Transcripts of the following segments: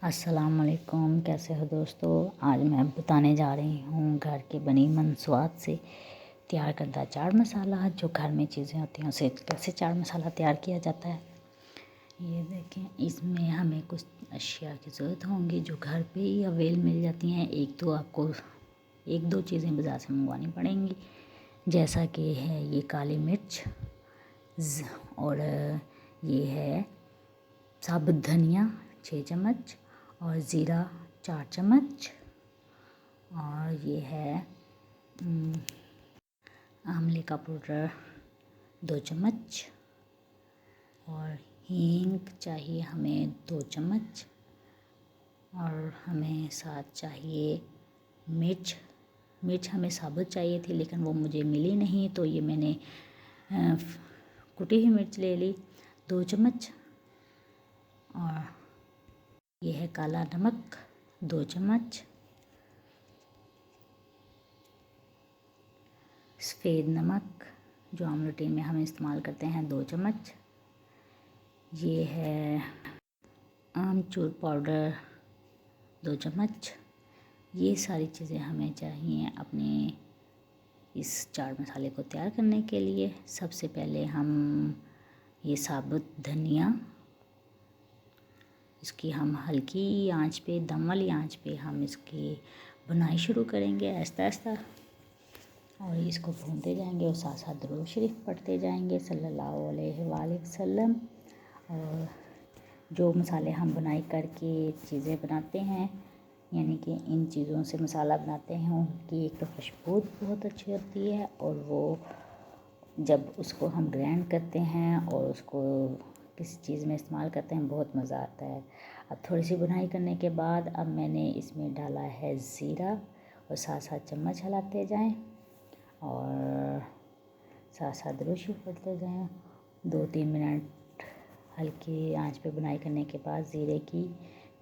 अस्सलाम वालेकुम। कैसे हो दोस्तों। आज मैं बताने जा रही हूँ घर की बनी मन स्वाद से तैयार करदा चाट मसाला। जो घर में चीज़ें होती हैं उसे कैसे चाट मसाला तैयार किया जाता है। ये देखें, इसमें हमें कुछ अशिया की ज़रूरत होंगी जो घर पे ही अवेल मिल जाती हैं। एक दो चीज़ें बाज़ार से मंगवानी पड़ेंगी, जैसा कि है ये काली मिर्च और ये है साबुत धनिया 6 चम्मच और ज़ीरा 4 चम्मच और ये है आंवले का पाउडर 2 चम्मच और हींग चाहिए हमें 2 चम्मच और हमें साथ चाहिए मिर्च हमें साबुत चाहिए थी लेकिन वो मुझे मिली नहीं, तो ये मैंने कुटी हुई मिर्च ले ली 2 चम्मच। और ये है काला नमक 2 चम्मच, सफ़ेद नमक जो आमलेट में हम इस्तेमाल करते हैं 2 चम्मच। ये है आमचूर पाउडर 2 चम्मच। ये सारी चीज़ें हमें चाहिए अपने इस चाट मसाले को तैयार करने के लिए। सबसे पहले हम ये साबुत धनिया, इसकी हम हल्की आंच पे, दम वाली आंच पे हम इसकी बुनाई शुरू करेंगे आहिस्ता आहिस्ता और इसको भूनते जाएंगे और साथ साथ दुरूद शरीफ पढ़ते जाएंगे सल्लल्लाहु अलैहि वसल्लम। और जो मसाले हम बुनाई करके चीज़ें बनाते हैं, यानी कि इन चीज़ों से मसाला बनाते हैं, उनकी एक तो खुशबू बहुत अच्छी होती है और वो जब उसको हम ग्राइंड करते हैं और उसको किसी चीज़ में इस्तेमाल करते हैं बहुत मज़ा आता है। अब थोड़ी सी बुनाई करने के बाद अब मैंने इसमें डाला है ज़ीरा और साथ साथ चम्मच हिलाते जाएं और साथ साथ दुरूद शरीफ पढ़ते जाएं। 2-3 मिनट हल्की आंच पे बुनाई करने के बाद ज़ीरे की,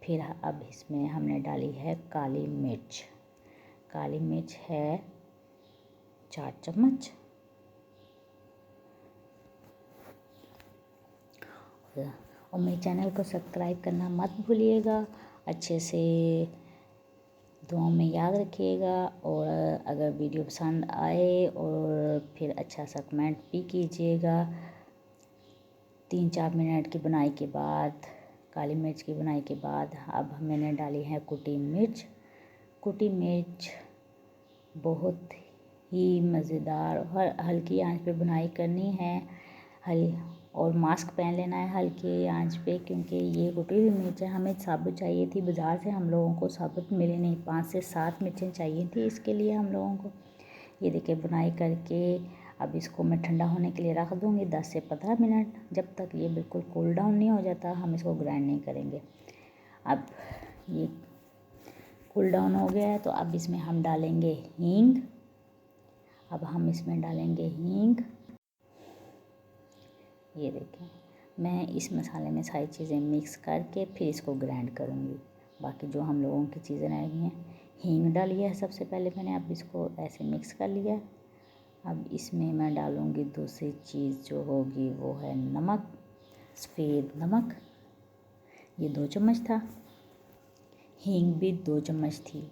फिर अब इसमें हमने डाली है काली मिर्च है 4 चम्मच और मेरे चैनल को सब्सक्राइब करना मत भूलिएगा। अच्छे से दुआओं में याद रखिएगा और अगर वीडियो पसंद आए और फिर अच्छा सा कमेंट भी कीजिएगा। 3-4 मिनट की बुनाई के बाद, काली मिर्च की बुनाई के बाद अब मैंने डाली है कुटी मिर्च बहुत ही मज़ेदार। हल्की आंच पे बुनाई करनी है और मास्क पहन लेना है हल्की आंच पे, क्योंकि ये कुटी हुई मिर्च है। हमें साबुत चाहिए थी, बाज़ार से हम लोगों को साबुत मिली नहीं। 5 से 7 मिर्चें चाहिए थी इसके लिए हम लोगों को। ये देखिए बुनाई करके अब इसको मैं ठंडा होने के लिए रख दूँगी 10 से 15 मिनट। जब तक ये बिल्कुल कूल डाउन नहीं हो जाता हम इसको ग्राइंड नहीं करेंगे। अब ये कूल डाउन हो गया है तो अब इसमें हम डालेंगे हींग। ये देखें, मैं इस मसाले में सारी चीज़ें मिक्स करके फिर इसको ग्राइंड करूँगी। बाकी जो हम लोगों की चीज़ें रह गई हैं, हींग डाली है सबसे पहले मैंने, अब इसको ऐसे मिक्स कर लिया। अब इसमें मैं डालूँगी दूसरी चीज़ जो होगी वो है नमक, सफ़ेद नमक, ये 2 चम्मच था। हींग भी 2 चम्मच थी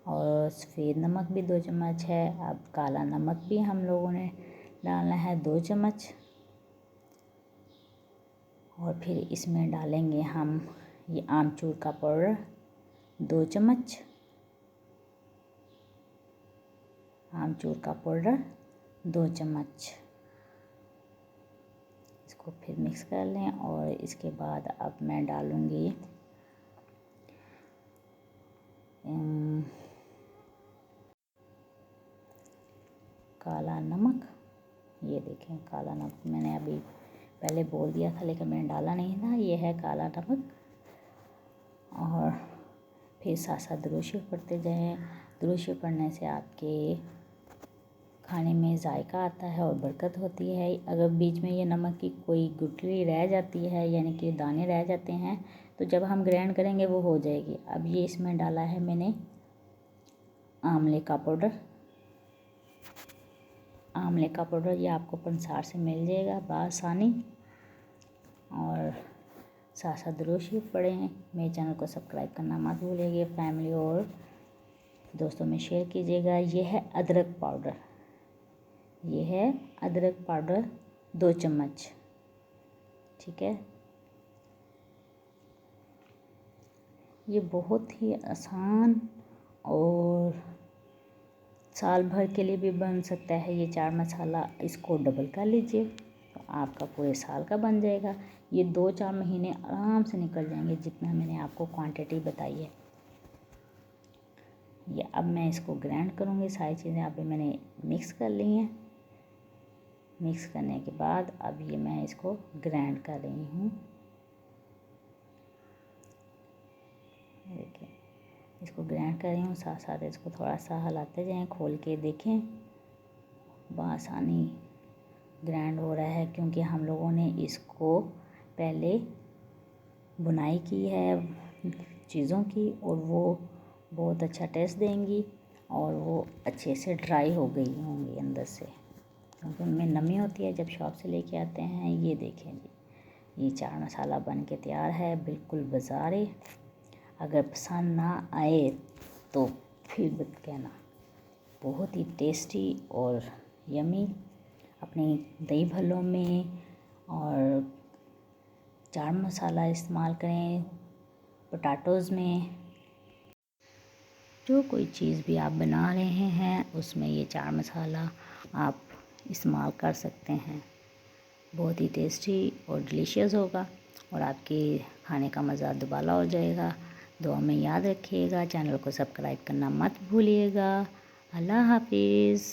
और सफ़ेद नमक भी 2 चम्मच है। अब काला नमक भी हम लोगों ने डालना है 2 चम्मच और फिर इसमें डालेंगे हम ये आमचूर का पाउडर 2 चम्मच, इसको फिर मिक्स कर लें। और इसके बाद अब मैं डालूँगी काला नमक। ये देखें काला नमक मैंने अभी पहले बोल दिया था लेकिन मैंने डाला नहीं था, ये है काला नमक। और फिर साथ साथ दुरूद शरीफ पढ़ते जाएं। दुरूद शरीफ पढ़ने से आपके खाने में जायका आता है और बरकत होती है। अगर बीच में ये नमक की कोई गुठली रह जाती है, यानी कि दाने रह जाते हैं, तो जब हम ग्राइंड करेंगे वो हो जाएगी। अब ये इसमें डाला है मैंने आंवले का पाउडर, ये आपको पंसार से मिल जाएगा बआसानी। और साथ साथ दुरूद शरीफ पढ़ें। मेरे चैनल को सब्सक्राइब करना मत भूलिएगा। फैमिली और दोस्तों में शेयर कीजिएगा। ये है अदरक पाउडर, ये है अदरक पाउडर 2 चम्मच, ठीक है। ये बहुत ही आसान और साल भर के लिए भी बन सकता है ये चाट मसाला। इसको डबल कर लीजिए तो आपका पूरे साल का बन जाएगा। ये 2-4 महीने आराम से निकल जाएंगे, जितना मैंने आपको क्वांटिटी बताई है। ये अब मैं इसको ग्राइंड करूँगी। सारी चीज़ें अभी मैंने मिक्स कर ली हैं। मिक्स करने के बाद अब ये मैं इसको ग्राइंड कर रही हूँ। देखिए, इसको ग्राइंड कर रही हूँ, साथ साथ इसको थोड़ा सा हिलाते जाएं। खोल के देखें, बआसानी ग्राइंड हो रहा है, क्योंकि हम लोगों ने इसको पहले बुनाई की है चीज़ों की, और वो बहुत अच्छा टेस्ट देंगी और वो अच्छे से ड्राई हो गई होंगी अंदर से, क्योंकि उनमें नमी होती है जब शॉप से लेके आते हैं। ये देखें जी, ये चाट मसाला बन के तैयार है, बिल्कुल बाज़ारी। अगर पसंद ना आए तो फिर मत कहना। बहुत ही टेस्टी और यमी। अपनी दही भल्लों में और चाट मसाला इस्तेमाल करें, पोटैटोज़ में, जो कोई चीज़ भी आप बना रहे हैं उसमें ये चाट मसाला आप इस्तेमाल कर सकते हैं। बहुत ही टेस्टी और डिलीशियस होगा और आपके खाने का मज़ा दुबाला हो जाएगा। दुआ में याद रखिएगा। चैनल को सब्सक्राइब करना मत भूलिएगा। अल्लाह हाफिज़।